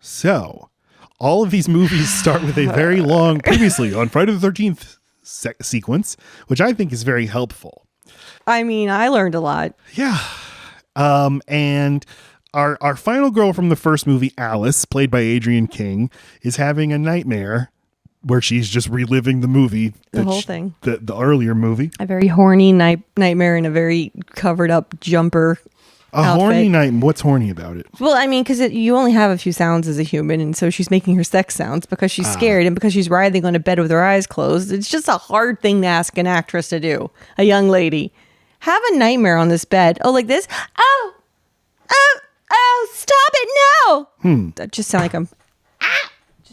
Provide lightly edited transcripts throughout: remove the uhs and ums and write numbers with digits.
So, all of these movies start with a very long, previously on Friday the 13th sequence, which I think is very helpful. I mean, I learned a lot. Yeah. And our final girl from the first movie, Alice, played by Adrienne King, is having a nightmare where she's just reliving the movie. The whole thing. The earlier movie. A very horny nightmare in a very covered up jumper outfit. Horny night. What's horny about it? Well, I mean, because you only have a few sounds as a human, and so she's making her sex sounds because she's scared and because she's writhing on a bed with her eyes closed. It's just a hard thing to ask an actress to do. A young lady. Have a nightmare on this bed. Oh, like this? Oh, stop it, no. That just sound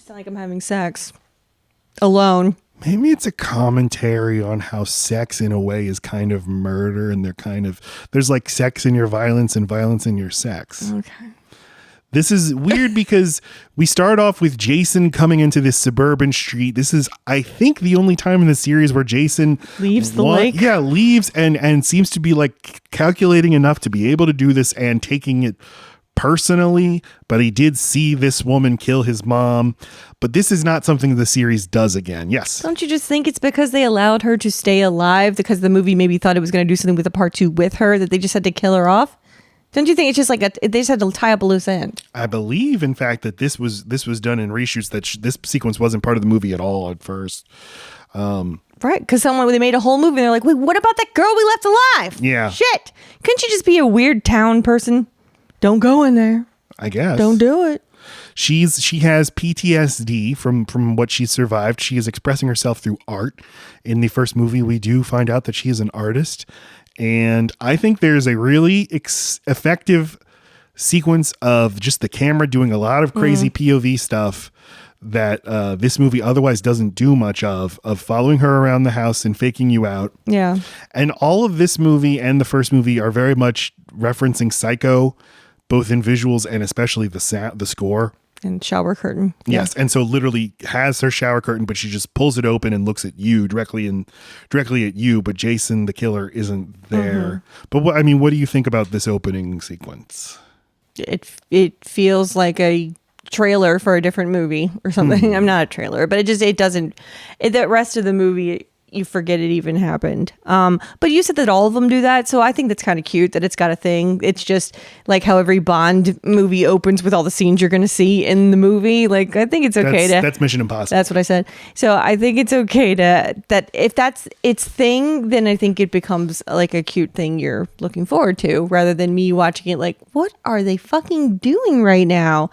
like I'm having sex. Alone. Maybe it's a commentary on how sex in a way is kind of murder, and there's like sex in your violence and violence in your sex. Okay. This is weird because we start off with Jason coming into this suburban street. This is, I think, the only time in the series where Jason leaves the lake. Yeah, leaves and seems to be like calculating enough to be able to do this and taking it personally. But he did see this woman kill his mom. But this is not something the series does again. Yes. Don't you just think it's because they allowed her to stay alive because the movie maybe thought it was going to do something with a part 2 with her that they just had to kill her off? Don't you think it's just like they just had to tie up a loose end? I believe, in fact, that this was done in reshoots, that this sequence wasn't part of the movie at all at first. Right, because they made a whole movie and they're like, wait, what about that girl we left alive? Yeah. Shit. Couldn't you just be a weird town person? Don't go in there. I guess. Don't do it. She has PTSD from what she survived. She is expressing herself through art. In the first movie, we do find out that she is an artist. And I think there's a really effective sequence of just the camera doing a lot of crazy POV stuff that this movie otherwise doesn't do much of following her around the house and faking you out. Yeah. And all of this movie and the first movie are very much referencing Psycho, both in visuals and especially the score. And shower curtain. Yes. And so literally has her shower curtain, but she just pulls it open and looks at you directly at you. But Jason, the killer, isn't there. But what do you think about this opening sequence? It feels like a trailer for a different movie or something. I'm not a trailer, but it doesn't, the rest of the movie, you forget it even happened. But you said that all of them do that, so I think that's kind of cute that it's got a thing. It's just like how every Bond movie opens with all the scenes you're going to see in the movie. Like, I think it's okay that's Mission Impossible. That's what I said. So I think it's okay that if that's its thing, then I think it becomes like a cute thing you're looking forward to, rather than me watching it like, what are they fucking doing right now?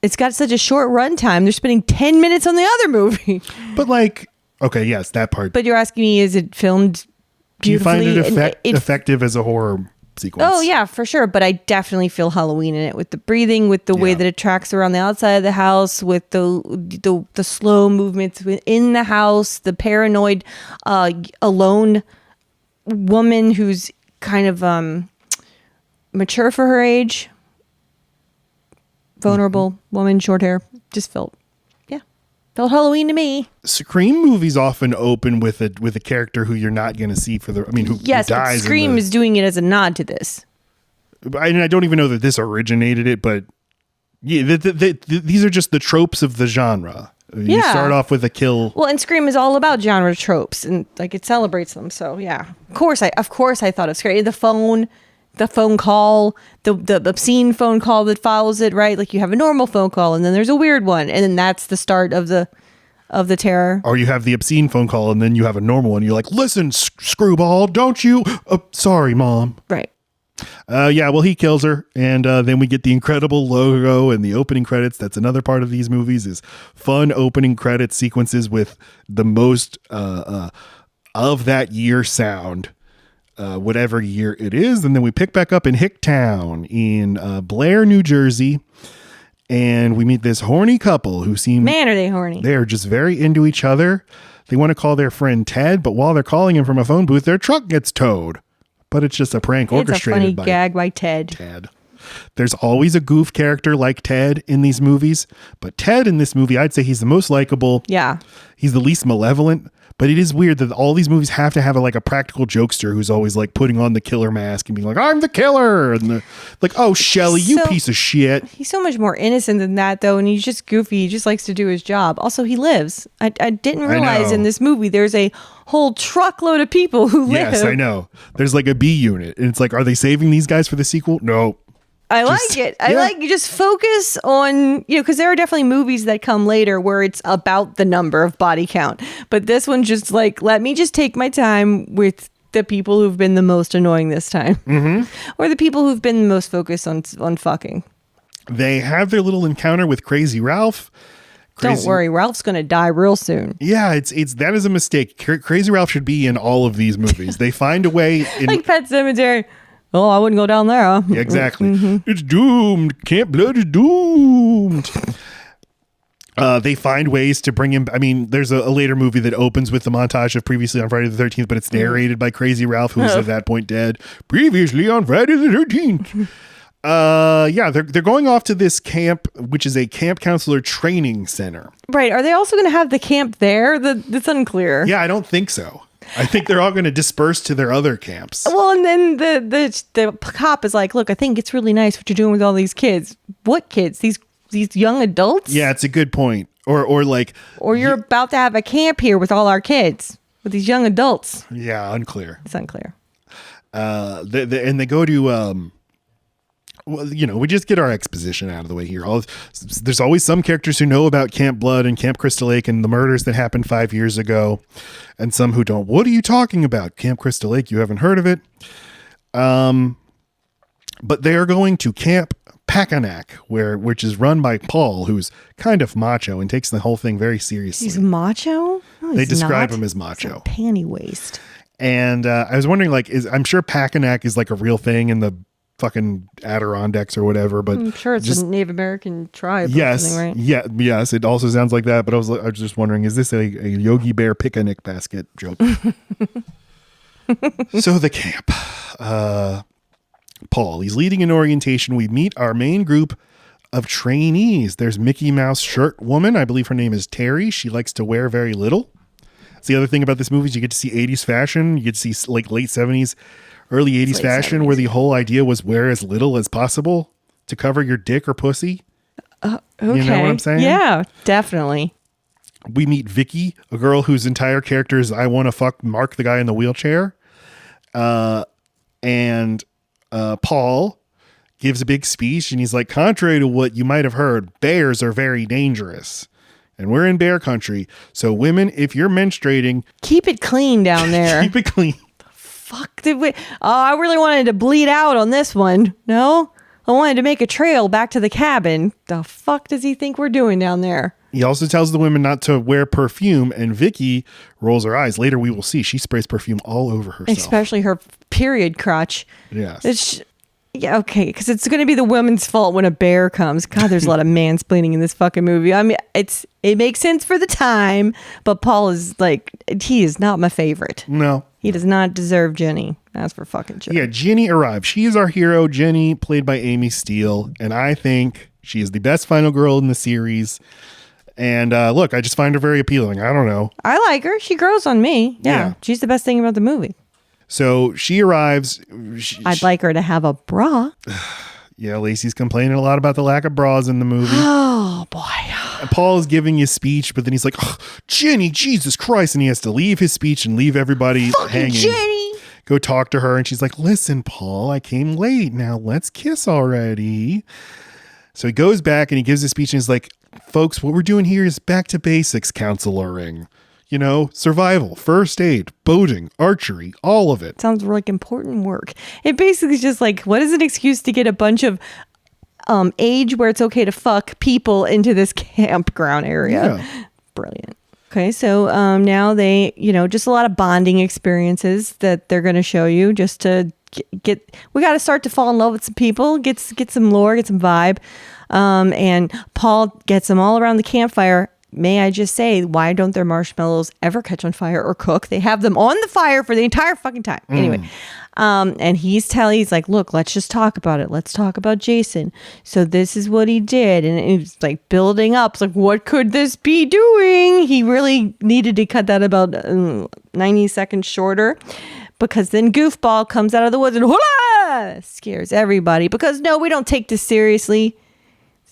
It's got such a short runtime. They're spending 10 minutes on the other movie. But like, okay, yes, that part. But you're asking me, is it filmed beautifully? Do you find it effective as a horror sequence? Oh, yeah, for sure. But I definitely feel Halloween in it, with the breathing, with the way that it tracks around the outside of the house, with the slow movements within the house, the paranoid, alone woman who's kind of mature for her age, vulnerable woman, short hair. Just felt Halloween to me. Scream movies often open with a character who you're not going to see who dies. But Scream is doing it as a nod to this. I don't even know that this originated it, but yeah, these are just the tropes of the genre. You start off with a kill. Well, and Scream is all about genre tropes, and like it celebrates them. So yeah, of course I thought of Scream. The phone call, the obscene phone call that follows it, right? Like you have a normal phone call and then there's a weird one. And then that's the start of the terror. Or you have the obscene phone call and then you have a normal one. You're like, listen, screwball, don't you? Sorry, mom. Right. Well, he kills her. And then we get the incredible logo and the opening credits. That's another part of these movies, is fun opening credit sequences with the most of that year sound. Whatever year it is. And then we pick back up in Hicktown in Blair, New Jersey. And we meet this horny couple who seem... Man, are they horny. They're just very into each other. They want to call their friend Ted, but while they're calling him from a phone booth, their truck gets towed. But it's just a prank orchestrated by... It's a funny gag by Ted. There's always a goof character like Ted in these movies, but Ted in this movie, I'd say he's the most likable. Yeah. He's the least malevolent, but it is weird that all these movies have to have a practical jokester who's always like putting on the killer mask and being like, I'm the killer. And they're like, oh, Shelley, you piece of shit. He's so much more innocent than that, though. And he's just goofy. He just likes to do his job. Also, he lives. I didn't realize in this movie, there's a whole truckload of people who live. Yes, I know. There's like a B unit. And it's like, are they saving these guys for the sequel? No. I like it. I like you just focus on, because there are definitely movies that come later where it's about the number of body count. But this one's just like, let me just take my time with the people who've been the most annoying this time. Mm-hmm. Or the people who've been the most focused on fucking. They have their little encounter with Crazy Ralph. Don't worry, Ralph's going to die real soon. Yeah, that is a mistake. Crazy Ralph should be in all of these movies. They find a way. Like Pet Sematary. Oh, I wouldn't go down there. Huh? Yeah, exactly. Mm-hmm. It's doomed. Camp Blood is doomed. They find ways to bring him. I mean, there's a later movie that opens with the montage of previously on Friday the 13th, but it's narrated by Crazy Ralph, who was at that point dead. Previously on Friday the 13th. Yeah, they're going off to this camp, which is a camp counselor training center. Right. Are they also going to have the camp there? That's unclear. Yeah, I don't think so. I think they're all going to disperse to their other camps. Well, and then the cop is like, look, I think it's really nice what you're doing with all these kids. What kids? These young adults? Yeah, it's a good point. Or you're about to have a camp here with all our kids, with these young adults. Yeah, unclear. It's unclear. And they go to well, we just get our exposition out of the way here. There's always some characters who know about Camp Blood and Camp Crystal Lake and the murders that happened 5 years ago, and some who don't. What are you talking about? Camp Crystal Lake? You haven't heard of it? But they are going to Camp Packanack, which is run by Paul, who's kind of macho and takes the whole thing very seriously. He's macho? No, they describe him as macho. He's a panty waist. And I was wondering, I'm sure Packanack is like a real thing in the fucking Adirondacks or whatever, but I'm sure it's a Native American tribe. Yes, or something, right? yeah, yes. It also sounds like that. But I was just wondering, is this a Yogi Bear picnic basket joke? So the camp, Paul, he's leading an orientation. We meet our main group of trainees. There's Mickey Mouse shirt woman. I believe her name is Terry. She likes to wear very little. That's the other thing about this movie is you get to see 80s fashion. You get to see like late 70s. Early 80s fashion 70s. Where the whole idea was wear as little as possible to cover your dick or pussy. Okay. You know what I'm saying? Yeah, definitely. We meet Vicky, a girl whose entire character is I want to fuck Mark, the guy in the wheelchair. And Paul gives a big speech and he's like, contrary to what you might have heard, bears are very dangerous. And we're in bear country. So women, if you're menstruating... Keep it clean down there. Keep it clean. Fuck did we? Oh, I really wanted to bleed out on this one. No, I wanted to make a trail back to the cabin. The fuck does he think we're doing down there? He also tells the women not to wear perfume, and Vicky rolls her eyes. Later, we will see she sprays perfume all over herself, especially her period crotch. Yes. Yeah, okay, because it's going to be the woman's fault when a bear comes. God, there's a lot of mansplaining in this fucking movie. I mean, it makes sense for the time, but Paul is he is not my favorite. No. He does not deserve Jenny. That's for fucking sure. Yeah, Jenny arrives. She is our hero, Jenny, played by Amy Steele, and I think she is the best final girl in the series. And look, I just find her very appealing. I don't know. I like her. She grows on me. Yeah. She's the best thing about the movie. So she arrives. I'd like her to have a bra. Yeah, Lacey's complaining a lot about the lack of bras in the movie. Oh, boy. And Paul is giving his speech, but then he's like, oh, Jenny, Jesus Christ. And he has to leave his speech and leave everybody hanging. Jenny. Go talk to her. And she's like, listen, Paul, I came late. Now let's kiss already. So he goes back and he gives his speech and he's like, folks, what we're doing here is back to basics counseloring. Survival, first aid, boating, archery, all of it. Sounds like important work. It basically is just like, what is an excuse to get a bunch of age where it's okay to fuck people into this campground area? Yeah. Brilliant. Okay, so now they, just a lot of bonding experiences that they're going to show you just to get we got to start to fall in love with some people, get some lore, get some vibe. And Paul gets them all around the campfire. May I just say, why don't their marshmallows ever catch on fire or cook? They have them on the fire for the entire fucking time. Anyway, And he's like, look, let's just talk about it. Let's talk about Jason. So this is what he did. And it's like building up. It's like, what could this be doing? He really needed to cut that about 90 seconds shorter, because then Goofball comes out of the woods and hoolah! Scares everybody. Because no, we don't take this seriously,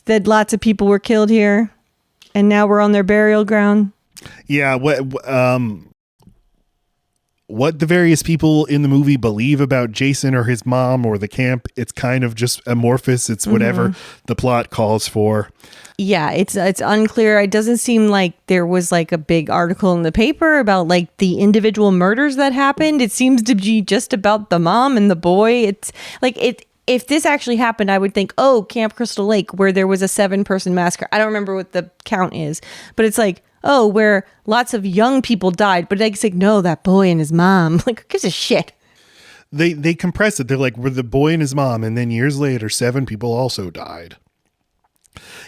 that lots of people were killed here. And now we're on their burial ground. Yeah. What the various people in the movie believe about Jason or his mom or the camp, it's kind of just amorphous. It's whatever the plot calls for. Yeah, it's unclear. It doesn't seem like there was like a big article in the paper about like the individual murders that happened. It seems to be just about the mom and the boy. It's like if this actually happened, I would think, oh, Camp Crystal Lake, where there was a 7-person massacre. I don't remember what the count is, but it's like, oh, where lots of young people died. But it's like, no, that boy and his mom. Like, who gives a shit? They compress it. They're like, we're the boy and his mom. And then years later, 7 people also died.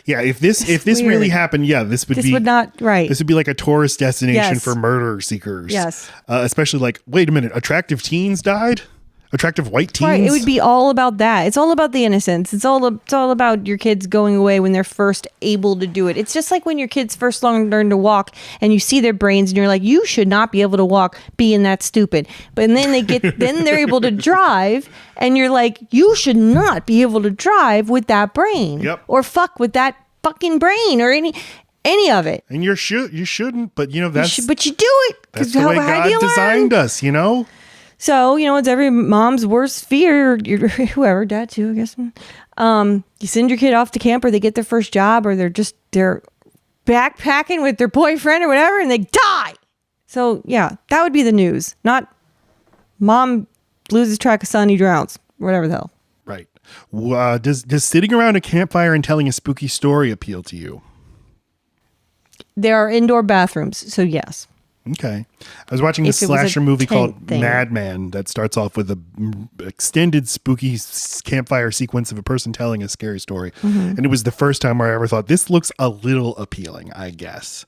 Yeah, if this really happened, yeah, this would be like a tourist destination for murder seekers. Yes. Especially like, wait a minute, attractive teens died? Attractive white teens? Right, it would be all about that. It's all about the innocence. It's all about your kids going away when they're first able to do it. It's just like when your kids first learn to walk and you see their brains and you're like, you should not be able to walk being that stupid. But then then they're able to drive and you're like, you should not be able to drive with that brain. Yep. Or fuck with that fucking brain or any of it. And you shouldn't, but but you do it. That's the way God designed us, So, it's every mom's worst fear, or whoever, dad too, I guess. You send your kid off to camp, or they get their first job, or they're backpacking with their boyfriend or whatever, and they die. So, yeah, that would be the news. Not mom loses track of son, he drowns, whatever the hell. Right. Does sitting around a campfire and telling a spooky story appeal to you? There are indoor bathrooms, so yes. Okay. I was watching a slasher movie called Madman that starts off with an extended spooky campfire sequence of a person telling a scary story. And it was the first time where I ever thought, this looks a little appealing, I guess.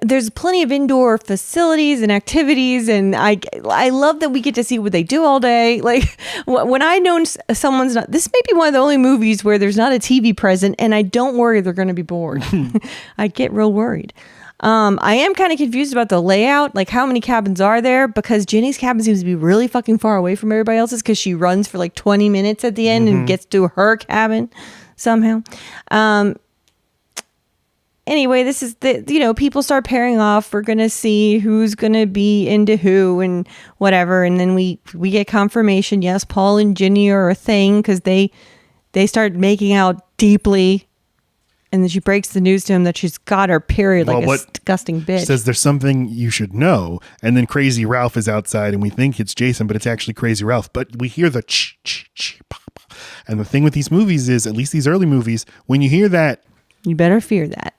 There's plenty of indoor facilities and activities, and I love that we get to see what they do all day. Like when I know someone's not, this may be one of the only movies where there's not a TV present, and I don't worry they're going to be bored. I get real worried. I am kind of confused about the layout, like how many cabins are there, because Jenny's cabin seems to be really fucking far away from everybody else's because she runs for like 20 minutes at the end and gets to her cabin somehow. Anyway, this is people start pairing off. We're going to see who's going to be into who and whatever. And then we get confirmation. Yes, Paul and Jenny are a thing because they start making out deeply. And then she breaks the news to him that she's got her period like a disgusting bitch. She says there's something you should know. And then Crazy Ralph is outside and we think it's Jason, but it's actually Crazy Ralph. But we hear the ch. And the thing with these movies is, at least these early movies, when you hear that, you better fear that.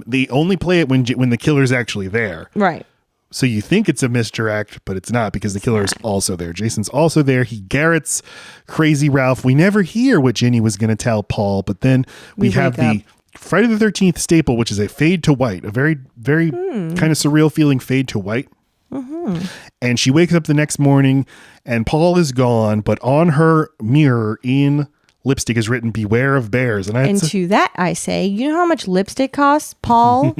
They only play it when the killer's actually there. Right. So you think it's a misdirect, but it's not, because the killer is also there. Jason's also there. He garrots Crazy Ralph. We never hear what Jenny was going to tell Paul, but then we have the Friday the 13th staple, which is a fade to white, a very, very kind of surreal feeling fade to white. And she wakes up the next morning and Paul is gone, but on her mirror in lipstick is written, "Beware of bears." And to that I say, you know how much lipstick costs, Paul?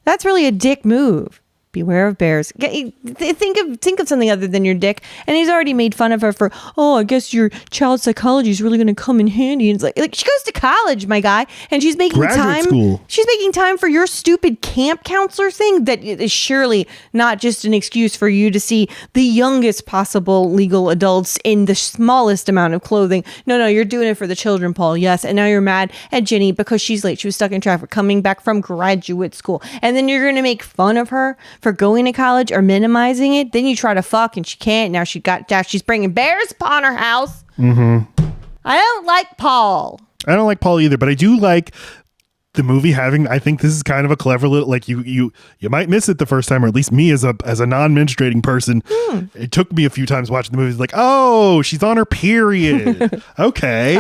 That's really a dick move. Beware of bears. Think of something other than your dick. And he's already made fun of her for, I guess your child psychology is really going to come in handy. And it's like she goes to college, my guy, and she's making graduate school. She's making time for your stupid camp counselor thing that is surely not just an excuse for you to see the youngest possible legal adults in the smallest amount of clothing. No, you're doing it for the children, Paul. Yes. And now you're mad at Jenny because she's late. She was stuck in traffic coming back from graduate school. And then you're going to make fun of her for going to college or minimizing it. Then you try to fuck and she can't. Now she's bringing bears upon her house. I don't like Paul. I don't like Paul either, but I do like the movie having, I think this is kind of a clever little, like you might miss it the first time, or at least me as a non-menstruating person. It took me a few times watching the movie, like, oh, she's on her period. Okay.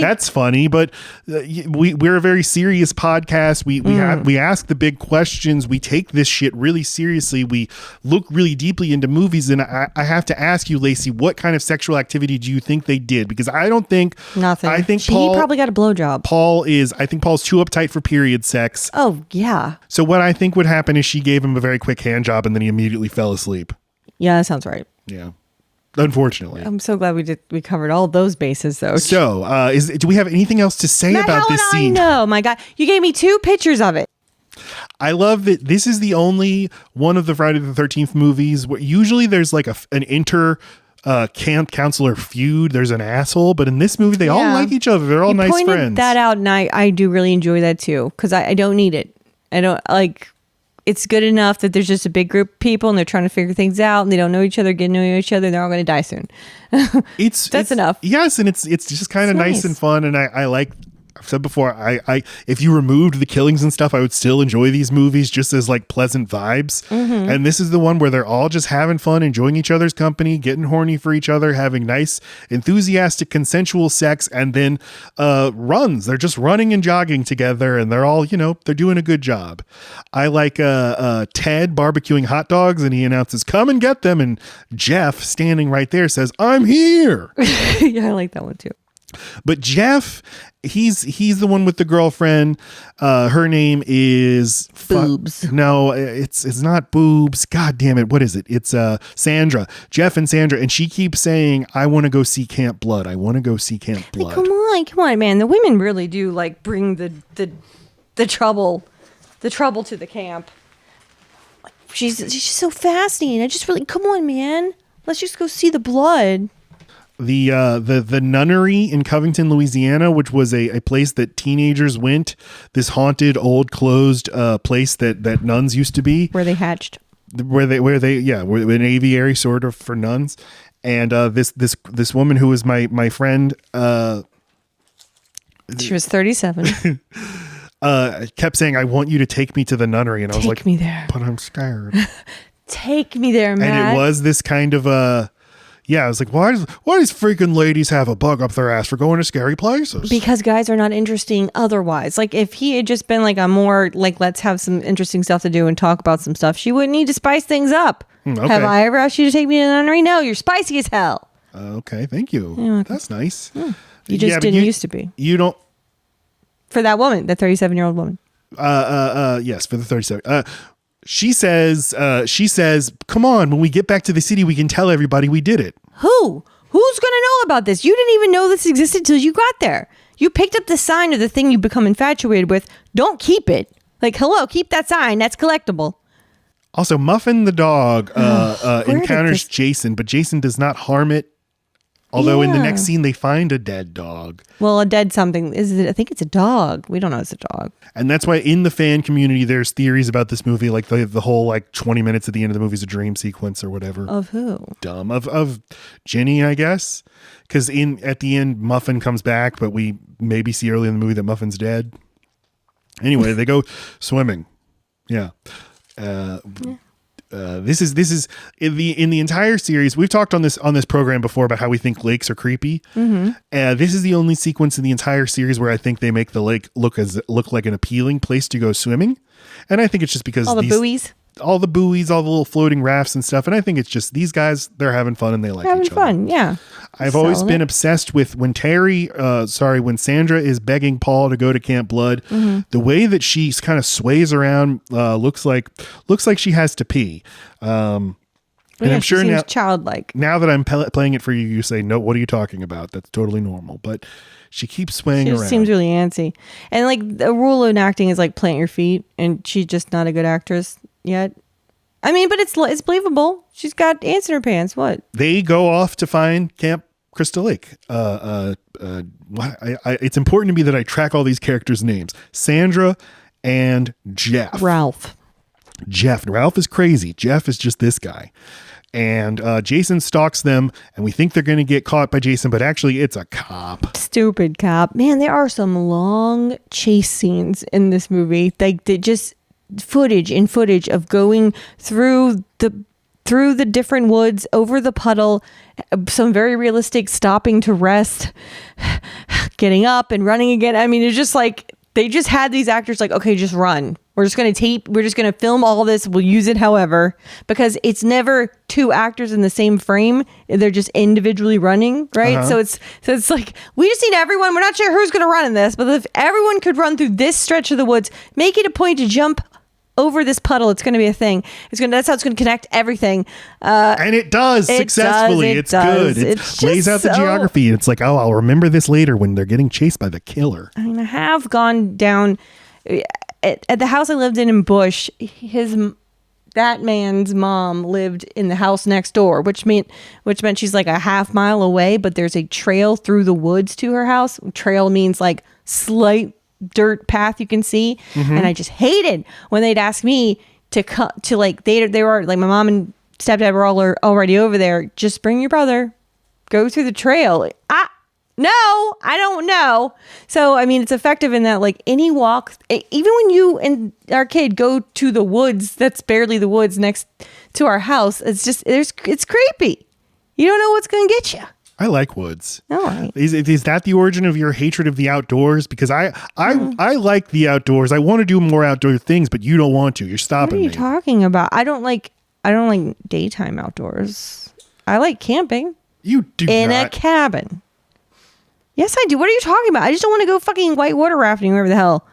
That's funny. But we're a very serious podcast. We ask the big questions. We take this shit really seriously. We look really deeply into movies. And I have to ask you, Lacey, what kind of sexual activity do you think they did? Because I don't think nothing. I think he probably got a blowjob. I think Paul's too uptight for period sex. Oh, yeah. So what I think would happen is she gave him a very quick hand job and then he immediately fell asleep. Yeah, that sounds right. Yeah. Unfortunately. I'm so glad we covered all those bases, though. So, do we have anything else to say about this scene? I know, my God. You gave me 2 pictures of it. I love that this is the only one of the Friday the 13th movies where usually there's like an camp counselor feud. There's an asshole, but in this movie, they all like each other. They're all nice friends. You pointed that out, and I do really enjoy that too, because I don't need it. I don't like. It's good enough that there's just a big group of people and they're trying to figure things out and they don't know each other, get to know each other, and they're all going to die soon. That's enough. Yes, and it's just kind of nice and fun, and I like. I've said before, I if you removed the killings and stuff, I would still enjoy these movies just as like pleasant vibes. Mm-hmm. And this is the one where they're all just having fun, enjoying each other's company, getting horny for each other, having nice, enthusiastic, consensual sex, and then runs. They're just running and jogging together, and they're all, they're doing a good job. I like Ted barbecuing hot dogs, and he announces, "Come and get them," and Jeff, standing right there, says, "I'm here." Yeah, I like that one too. But Jeff, he's the one with the girlfriend. Her name is Boobs. No, it's not Boobs. God damn it. What is it? It's Sandra. Jeff and Sandra. And she keeps saying, "I want to go see Camp Blood. I want to go see Camp Blood." Like, come on, man. The women really do like bring the trouble to the camp. She's so fascinating. I just really, come on, man. Let's just go see the blood. The nunnery in Covington, Louisiana, which was a place that teenagers went, this haunted old closed place that nuns used to be, where they hatched, where an aviary sort of for nuns. And this woman who was my friend, she was 37. Kept saying, "I want you to take me to the nunnery," and I was like, "Take me there," but I'm scared. Take me there, man. And it was this kind of yeah, I was like, why does freaking ladies have a bug up their ass for going to scary places? Because guys are not interesting otherwise. Like, if he had just been like a more like, let's have some interesting stuff to do and talk about some stuff, she wouldn't need to spice things up. Okay. Have I ever asked you to take me to the nunnery? No, you're spicy as hell. Okay, thank you. That's nice. You just didn't used to be. You don't. For that woman, that 37-year-old woman. Yes, for the 37. She says, "Come on, when we get back to the city, we can tell everybody we did it." Who's going to know about this? You didn't even know this existed till you got there. You picked up the sign of the thing you become infatuated with. Don't keep it. Like, hello, keep that sign. That's collectible. Also, Muffin the dog encounters Jason, but Jason does not harm it. Although in the next scene, they find a dead dog. Well, a dead something. I think it's a dog. We don't know it's a dog. And that's why in the fan community, there's theories about this movie. Like the whole like 20 minutes at the end of the movie is a dream sequence or whatever. Of who? Dumb. Of Jenny, I guess. Because at the end, Muffin comes back, but we maybe see early in the movie that Muffin's dead. Anyway, they go swimming. Yeah. This is in the entire series. We've talked on this program before about how we think lakes are creepy. Mm-hmm. This is the only sequence in the entire series where I think they make the lake look like an appealing place to go swimming. And I think it's just because all the buoys, all the little floating rafts and stuff. And I think it's just these guys, they're having fun and they like each other. Having fun, yeah. I've always been obsessed with when Sandra is begging Paul to go to Camp Blood, the way that she kind of sways around looks like she has to pee. And I'm sure now, childlike. Now that I'm playing it for you, you say, "No, what are you talking about? That's totally normal." But she keeps swaying around. She seems really antsy. And like the rule in acting is like plant your feet, and she's just not a good actress yet. I mean, but it's believable. She's got ants in her pants. What? They go off to find Camp Crystal Lake. It's important to me that I track all these characters' names. Sandra and Jeff. Ralph is crazy. Jeff is just this guy. And Jason stalks them, and we think they're going to get caught by Jason, but actually it's a cop. Stupid cop. Man, there are some long chase scenes in this movie. Like, they just footage of going through the different woods, over the puddle, some very realistic stopping to rest, getting up and running again. I mean, it's just like they just had these actors like, okay, just run. We're just going to film all this. We'll use it however, because it's never two actors in the same frame. They're just individually running, right? So it's like, we just need everyone. We're not sure who's going to run in this, but if everyone could run through this stretch of the woods, make it a point to jump over this puddle, it's going to be a thing. That's how it's going to connect everything. And it does successfully. It's good. It lays out the geography. It's like, oh, I'll remember this later when they're getting chased by the killer. I mean, I have gone down at the house I lived in Bush. That man's mom lived in the house next door, which meant she's like a half mile away, but there's a trail through the woods to her house. Trail means like slight dirt path you can see. And I just hated when they'd ask me to cut to, like, they were like, my mom and stepdad were all already over there. Just bring your brother, go through the trail. No, I don't know. So, I mean, it's effective in that, like, any walk, even when you and our kid go to the woods, that's barely the woods next to our house. It's just, it's creepy. You don't know what's going to get you. I like woods. All right. Is that the origin of your hatred of the outdoors? Because I like the outdoors. I want to do more outdoor things, but you don't want to. You're stopping me. What are you talking about? I don't like daytime outdoors. I like camping. You do in not. A cabin. Yes, I do. What are you talking about? I just don't want to go fucking whitewater rafting, wherever the hell.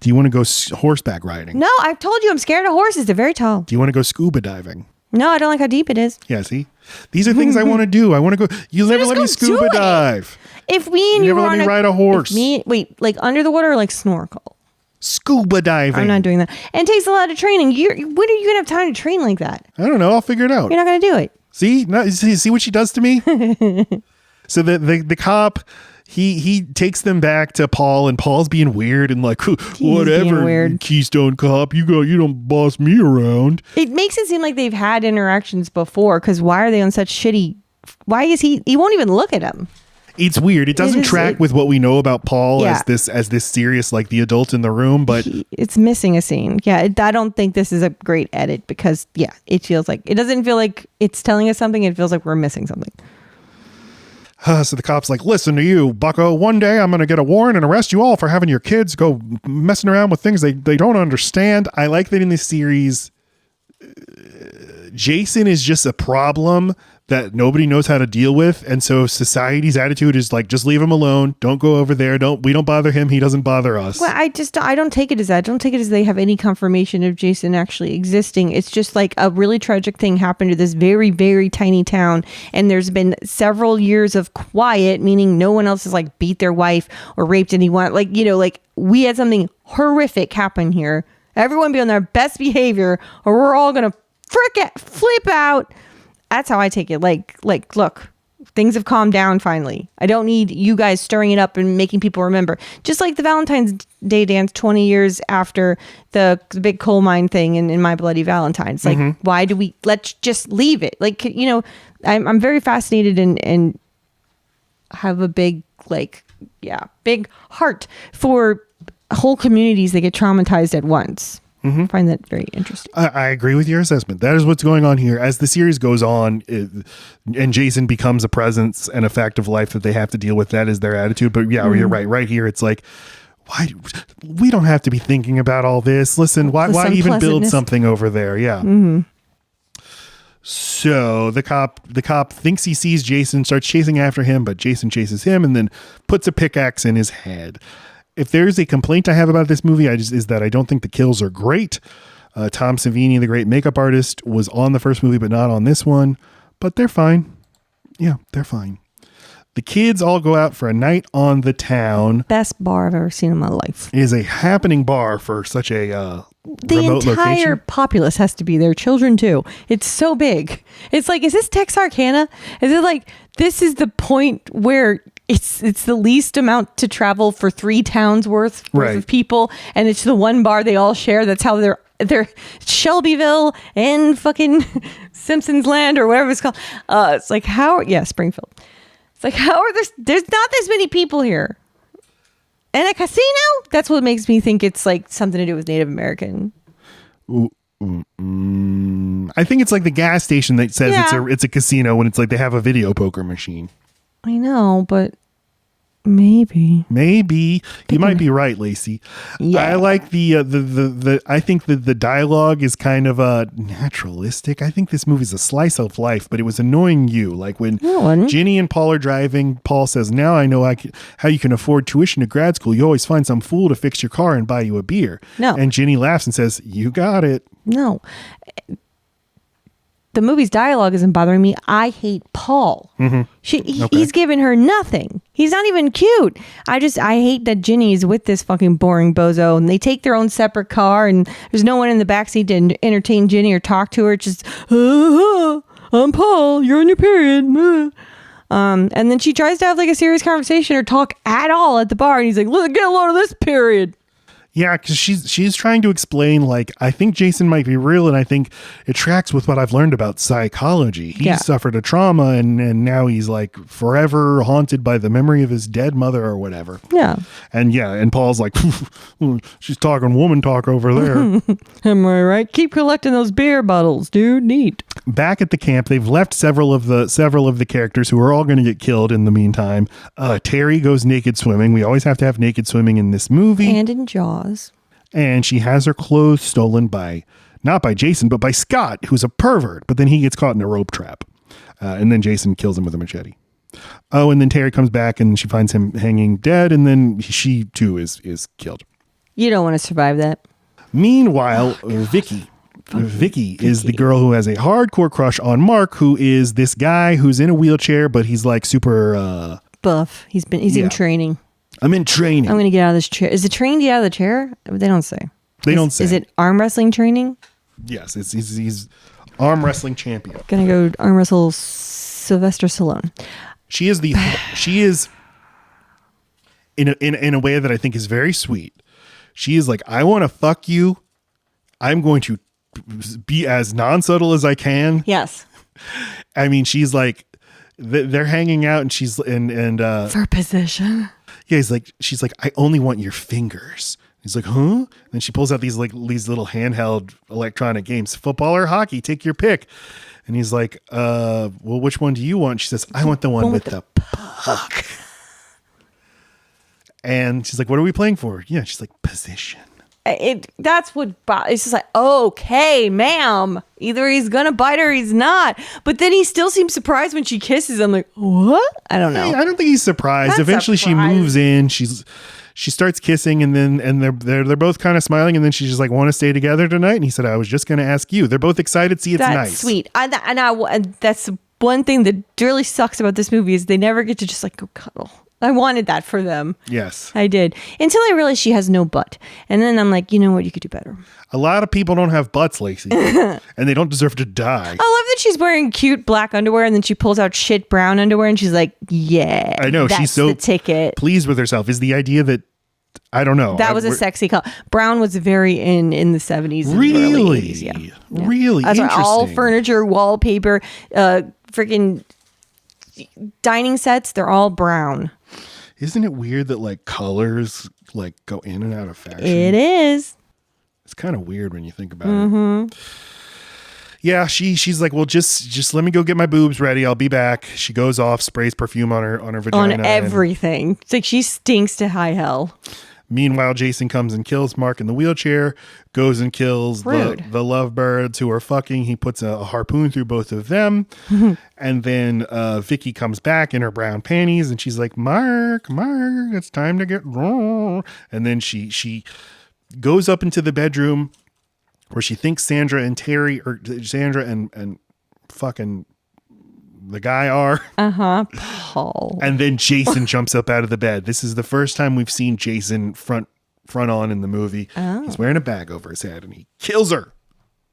Do you want to go horseback riding? No, I've told you I'm scared of horses. They're very tall. Do you want to go scuba diving? No, I don't like how deep it is. Yeah, see? These are things I want to do. I want to go. You never let me scuba dive. If me and you never let me ride a horse. Wait, like under the water or like snorkel? Scuba diving. I'm not doing that. And it takes a lot of training. When are you going to have time to train like that? I don't know. I'll figure it out. You're not going to do it. See what she does to me? So the cop, he takes them back to Paul, and Paul's being weird and like, whatever, Keystone Cop, you don't boss me around. It makes it seem like they've had interactions before, because why are they on such shitty? Why is he won't even look at him? It's weird. It doesn't track with what we know about Paul as this serious, like the adult in the room, but it's missing a scene. Yeah, I don't think this is a great edit because it doesn't feel like it's telling us something. It feels like we're missing something. So the cop's like, listen to you, bucko. One day I'm going to get a warrant and arrest you all for having your kids go messing around with things they don't understand. I like that in this series, Jason is just a problem that nobody knows how to deal with. And so society's attitude is like, just leave him alone. Don't go over there. We don't bother him. He doesn't bother us. Well, I don't take it as that. I don't take it as they have any confirmation of Jason actually existing. It's just like a really tragic thing happened to this very, very tiny town. And there's been several years of quiet, meaning no one else has like beat their wife or raped anyone. Like, like we had something horrific happen here. Everyone be on their best behavior or we're all going to flip out. That's how I take it. Like, look, things have calmed down finally. I don't need you guys stirring it up and making people remember. Just like the Valentine's Day dance 20 years after the big coal mine thing in My Bloody Valentine's. Like, why do let's just leave it? Like, I'm very fascinated and have a big heart for whole communities that get traumatized at once. I find that very interesting. I agree with your assessment. That is what's going on here. As the series goes on and Jason becomes a presence and a fact of life that they have to deal with, that is their attitude. But you're right. Right here, it's like, why? We don't have to be thinking about all this. Listen, why even build something over there? Yeah. So the cop thinks he sees Jason, starts chasing after him, but Jason chases him and then puts a pickaxe in his head. If there's a complaint I have about this movie, is that I don't think the kills are great. Tom Savini, the great makeup artist, was on the first movie, but not on this one. But they're fine. Yeah, they're fine. The kids all go out for a night on the town. Best bar I've ever seen in my life. It is a happening bar for such a the remote entire location. Populace has to be there. Children too. It's so big. It's like, is this Texarkana? Is it like this is the point where it's the least amount to travel for 3 towns worth of people, and it's the one bar they all share? That's how they're they're Shelbyville and fucking Simpsons Land or whatever it's called. It's like Springfield. It's like how are there's not this many people here. And a casino? That's what makes me think it's like something to do with Native American. I think it's like the gas station that says it's a casino when it's like they have a video poker machine. I know, but maybe you might be right, Lacey. Yeah. I like the I think that the dialogue is kind of naturalistic. I think this movie's a slice of life, but it was annoying you. Like when Ginny and Paul are driving, Paul says, "Now I know how you can afford tuition to grad school. You always find some fool to fix your car and buy you a beer." No. And Ginny laughs and says, "You got it." No. The movie's dialogue isn't bothering me. I hate Paul. Mm-hmm. He's giving her nothing. He's not even cute. I hate that Ginny's with this fucking boring bozo, and they take their own separate car, and there's no one in the backseat to entertain Ginny or talk to her. It's just, I'm Paul. You're on your period. And then she tries to have like a serious conversation or talk at all at the bar, and he's like, "Look, get a load of this period." Yeah, because she's trying to explain, like, I think Jason might be real, and I think it tracks with what I've learned about psychology. He suffered a trauma, and now he's, like, forever haunted by the memory of his dead mother or whatever. Yeah. And Paul's like, she's talking woman talk over there. Am I right? Keep collecting those beer bottles, dude. Neat. Back at the camp, they've left several of the characters who are all going to get killed in the meantime. Terry goes naked swimming. We always have to have naked swimming in this movie. And in Jaws. And she has her clothes stolen not by Jason, but by Scott, who's a pervert. But then he gets caught in a rope trap. And then Jason kills him with a machete. Oh, and then Terry comes back and she finds him hanging dead. And then she, too, is killed. You don't want to survive that. Meanwhile, Vicky is the girl who has a hardcore crush on Mark, who is this guy who's in a wheelchair, but he's like super... buff. He's in training. I'm in training. I'm going to get out of this chair. Is it training to get out of the chair? They don't say. Don't say. Is it arm wrestling training? Yes, he's arm wrestling champion. Going to go arm wrestle Sylvester Stallone. She is in a way that I think is very sweet. She is like, I want to fuck you. I'm going to be as non-subtle as I can. Yes. I mean, she's like, they're hanging out, and she's and for position. Yeah, she's like, I only want your fingers. He's like, huh? And then she pulls out these little handheld electronic games, football or hockey, take your pick. And he's like, well, which one do you want? She says, I want the one with the puck. And she's like, what are we playing for? Yeah, she's like, position. That's what it's just like, okay, ma'am, either he's gonna bite her or he's not. But then he still seems surprised when she kisses him. Like, what? I don't know. I don't think he's surprised. Not Eventually surprised. She moves in, she starts kissing, and they're both kind of smiling, and then she's just like, want to stay together tonight? And he said, I was just gonna ask you. They're both excited. See, it's that's nice. Sweet. And that's one thing that really sucks about this movie is they never get to just like go cuddle. I wanted that for them. Yes. I did. Until I realized she has no butt. And then I'm like, you know what? You could do better. A lot of people don't have butts, Lacey. And they don't deserve to die. I love that she's wearing cute black underwear and then she pulls out shit brown underwear and she's like, yeah. I know. That's She's so the ticket. pleased with herself. Is the idea that, I don't know. That was a sexy color. Brown was very in the 70s. And really? early 80s. Yeah. Really? That's why interesting. all furniture, wallpaper, freaking dining sets, they're all brown. Isn't it weird that like colors like go in and out of fashion? It is. It's kind of weird when you think about it. Yeah, she's like, well, just let me go get my boobs ready. I'll be back. She goes off, sprays perfume on her vagina. On everything. It's like she stinks to high hell. Meanwhile, Jason comes and kills Mark in the wheelchair, goes and kills the lovebirds who are fucking. He puts a harpoon through both of them. And then Vicky comes back in her brown panties and she's like, Mark, it's time to get raw. And then she goes up into the bedroom where she thinks Sandra and fucking the guy are. Paul. And then Jason jumps up out of the bed. This is the first time we've seen Jason front on in the movie. Oh. He's wearing a bag over his head and he kills her.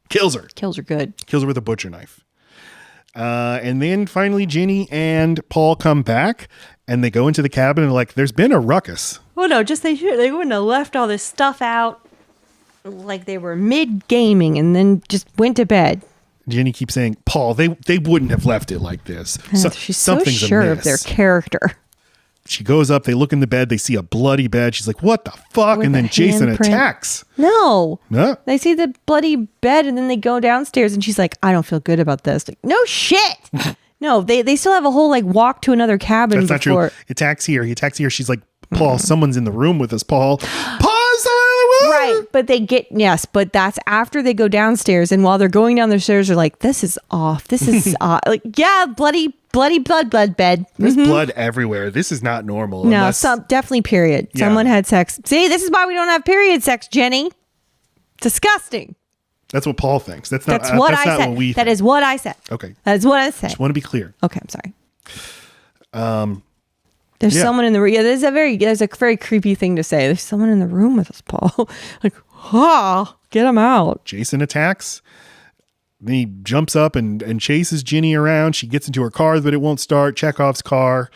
Kills her good. Kills her with a butcher knife. And then finally Ginny and Paul come back and they go into the cabin and like, there's been a ruckus. Oh no, just they wouldn't have left all this stuff out. Like they were mid-gaming and then just went to bed. Ginny keeps saying, Paul, they wouldn't have left it like this. She's so sure of their character. She goes up, they look in the bed, they see a bloody bed. She's like, what the fuck? With and then Jason handprint. attacks. No. No. They see the bloody bed and then they go downstairs and she's like, I don't feel good about this. Like, no shit. No, they still have a whole like walk to another cabin. That's not true. He attacks here. She's like, Paul, someone's in the room with us, Paul. Paul's in the room. Right. But that's after they go downstairs. And while they're going down the stairs, they're like, this is off. This is off. Like, yeah, bloody blood bed. There's blood everywhere. This is not normal. No, definitely period. Yeah. Someone had sex. See, this is why we don't have period sex, Jenny. Disgusting. That's what Paul thinks. That's not what I said. what we That think. is what I said. Okay. That is what I said. Just want to be clear. Okay, I'm sorry. There's someone in the room. Yeah, there's a very creepy thing to say. There's someone in the room with us, Paul. Like, get him out. Jason attacks. Then he jumps up and chases Ginny around. She gets into her car, but it won't start. Chekhov's car.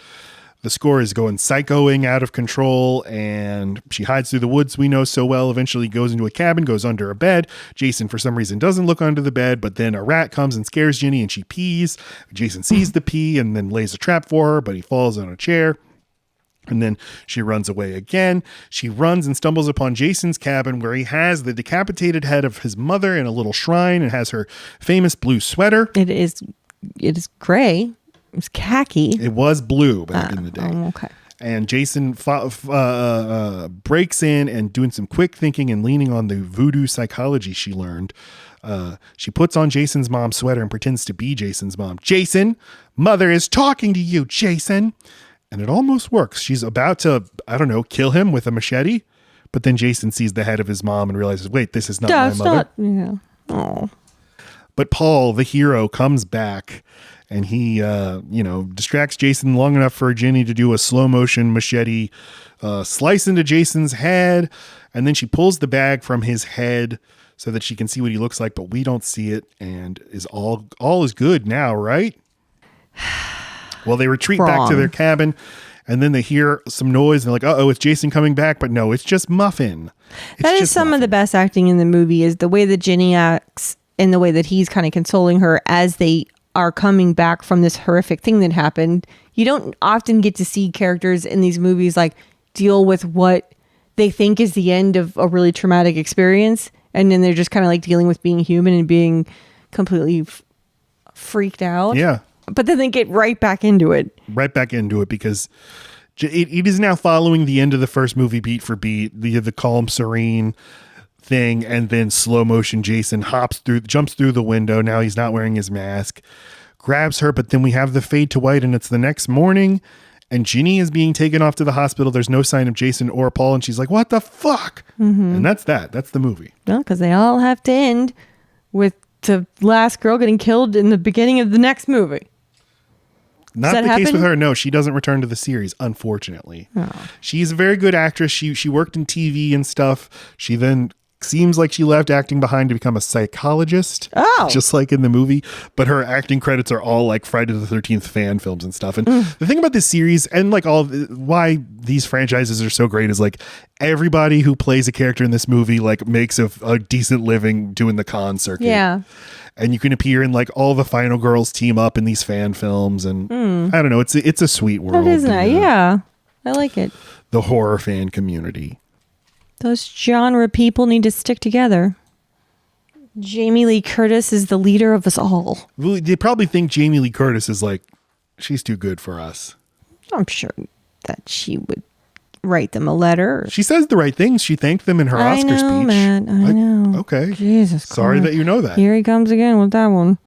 The score is going psychoing out of control, and she hides through the woods we know so well. Eventually goes into a cabin, goes under a bed. Jason, for some reason, doesn't look under the bed, but then a rat comes and scares Ginny, and she pees. Jason sees the pee and then lays a trap for her, but he falls on a chair. And then she runs away again. She runs and stumbles upon Jason's cabin where he has the decapitated head of his mother in a little shrine and has her famous blue sweater. It is gray. It's khaki. It was blue back in the day. Okay. And Jason breaks in and doing some quick thinking and leaning on the voodoo psychology she learned. She puts on Jason's mom's sweater and pretends to be Jason's mom. Jason, mother is talking to you, Jason. And it almost works. She's about to, kill him with a machete. But then Jason sees the head of his mom and realizes, wait, this is not my mother. Yeah. Oh. But Paul, the hero, comes back and he, distracts Jason long enough for Ginny to do a slow motion machete slice into Jason's head. And then she pulls the bag from his head so that she can see what he looks like, but we don't see it. And is all is good now, right? Well, they retreat back to their cabin, and then they hear some noise, and they're like, uh-oh, it's Jason coming back. But no, it's just Muffin. That is some of the best acting in the movie, is the way that Ginny acts and the way that he's kind of consoling her as they are coming back from this horrific thing that happened. You don't often get to see characters in these movies like deal with what they think is the end of a really traumatic experience, and then they're just kind of like dealing with being human and being completely freaked out. Yeah. But then they get right back into it. Right back into it because it is now following the end of the first movie beat for beat, the calm, serene thing, and then slow motion Jason jumps through the window. Now he's not wearing his mask, grabs her, but then we have the fade to white and it's the next morning and Ginny is being taken off to the hospital. There's no sign of Jason or Paul and she's like, what the fuck? Mm-hmm. And that's the movie. Well, because they all have to end with the last girl getting killed in the beginning of the next movie. Not the case with her. No, she doesn't return to the series, unfortunately. Oh. She's a very good actress. She worked in TV and stuff. She then seems like she left acting behind to become a psychologist, just like in the movie. But her acting credits are all like Friday the 13th fan films and stuff. And the thing about this series and like why these franchises are so great is like everybody who plays a character in this movie like makes a decent living doing the con circuit. Yeah. And you can appear in like all the final girls team up in these fan films. And I don't know. It's a sweet world. That is nice. Yeah. I like it. The horror fan community. Those genre people need to stick together. Jamie Lee Curtis is the leader of us all. Well, they probably think Jamie Lee Curtis is like, she's too good for us. I'm sure that she would write them a letter. She says the right things. She thanked them in her Oscar speech. Matt, I know. Okay. Jesus Christ. Sorry that you know that. Here he comes again with that one.